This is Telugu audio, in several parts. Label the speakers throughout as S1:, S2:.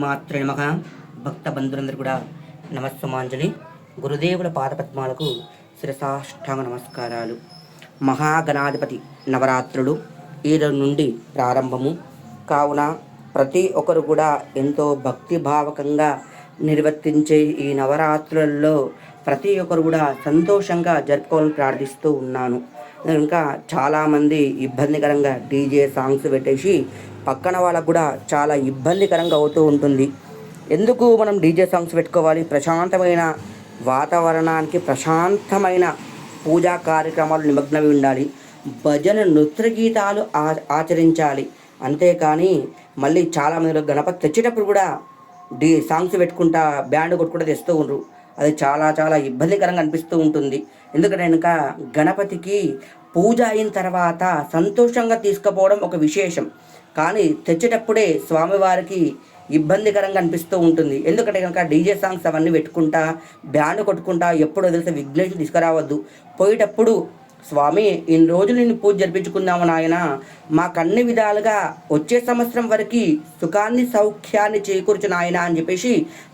S1: మాత్రే నమః. భక్త బంధువులందరూ కూడా నమస్సమాంజలి. గురుదేవుల పాదపద్మాలకు శిరసాష్టాంగ నమస్కారాలు. మహాగణాధిపతి నవరాత్రులు ఈ రోజు నుండి ప్రారంభము కావున ప్రతి ఒక్కరు కూడా ఎంతో భక్తిభావకంగా నిర్వర్తించే ఈ నవరాత్రులలో ప్రతి ఒక్కరు కూడా సంతోషంగా జరుపుకోవాలని ప్రార్థిస్తూ ఉన్నాను. ఇంకా చాలామంది ఇబ్బందికరంగా డీజే సాంగ్స్ పెట్టేసి పక్కన వాళ్ళకు కూడా చాలా ఇబ్బందికరంగా అవుతూ ఉంటుంది. ఎందుకు మనం డీజే సాంగ్స్ పెట్టుకోవాలి? ప్రశాంతమైన వాతావరణానికి ప్రశాంతమైన పూజా కార్యక్రమాలు నిమగ్నమై ఉండాలి. భజన నృత్య గీతాలు ఆచరించాలి. అంతేకాని మళ్ళీ చాలామంది గణపతి తెచ్చేటప్పుడు కూడా సాంగ్స్ పెట్టుకుంటా బ్యాండ్ కొట్టుకుంటూ తెస్తూ ఉండరు. అది చాలా చాలా ఇబ్బందికరంగా అనిపిస్తూ ఉంటుంది. ఎందుకంటే కనుక గణపతికి పూజ అయిన తర్వాత సంతోషంగా తీసుకుపోవడం ఒక విశేషం. కానీ తెచ్చేటప్పుడే స్వామివారికి ఇబ్బందికరంగా అనిపిస్తూ ఉంటుంది. ఎందుకంటే కనుక డీజే సాంగ్స్ అవన్నీ పెట్టుకుంటా బ్యాండ్ కొట్టుకుంటా ఎప్పుడో తెలిసే విఘ్నేశ్వరుని తీసుకురావద్దు. పోయేటప్పుడు స్వామి ఇన్ని రోజులు నిన్ను పూజ జరిపించుకున్నాము నాయన, మాకు అన్ని విధాలుగా వచ్చే సంవత్సరం వరకు సుఖాన్ని సౌఖ్యాన్ని చేకూర్చు నాయన అని చెప్పేసి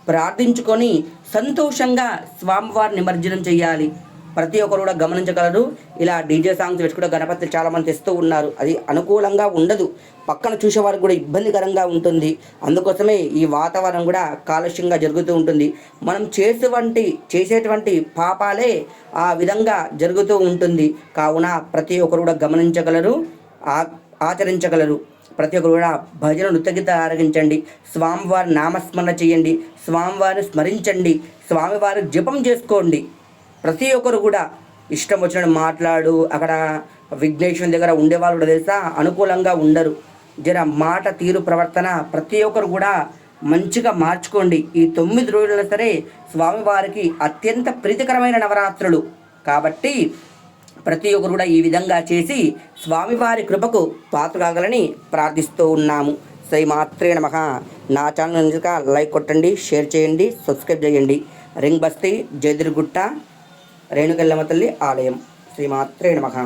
S1: ప్రార్థించుకొని సంతోషంగా స్వామివారి నిమజ్జనం చేయాలి. ప్రతి ఒక్కరు కూడా గమనించగలరు. ఇలా డీజే సాంగ్స్ పెట్టుకుంటే గణపతి చాలామంది తెస్తూ ఉన్నారు. అది అనుకూలంగా ఉండదు, పక్కన చూసేవారికి కూడా ఇబ్బందికరంగా ఉంటుంది. అందుకోసమే ఈ వాతావరణం కూడా కాలుష్యంగా జరుగుతూ ఉంటుంది. మనం చేసేటువంటి పాపాలే ఆ విధంగా జరుగుతూ ఉంటుంది. కావున ప్రతి ఒక్కరు కూడా గమనించగలరు, ఆచరించగలరు. ప్రతి ఒక్కరు కూడా భజన నృత్యగీత ఆరగించండి, స్వామివారి నామస్మరణ చేయండి, స్వామివారిని స్మరించండి, స్వామివారి జపం చేసుకోండి. ప్రతి ఒక్కరు కూడా ఇష్టం వచ్చినట్టు మాట్లాడు. అక్కడ విఘ్నేశ్వరుని దగ్గర ఉండేవాళ్ళు కూడా తెలుసా అనుకూలంగా ఉండరు. జర మాట తీరు ప్రవర్తన ప్రతి ఒక్కరు కూడా మంచిగా మార్చుకోండి. ఈ 9 రోజులైనా సరే స్వామివారికి అత్యంత ప్రీతికరమైన నవరాత్రులు కాబట్టి ప్రతి ఒక్కరు కూడా ఈ విధంగా చేసి స్వామివారి కృపకు పాత్రకాగలని ప్రార్థిస్తూ ఉన్నాము. శ్రీమాత్రే నమః. నా ఛానల్ లైక్ కొట్టండి, షేర్ చేయండి, సబ్స్క్రైబ్ చేయండి. రింగ్ బస్తీ జయదిరుగుట్ట రేణుకెల్లమ్మ తల్లి ఆలయం. శ్రీమాత్రే నమః.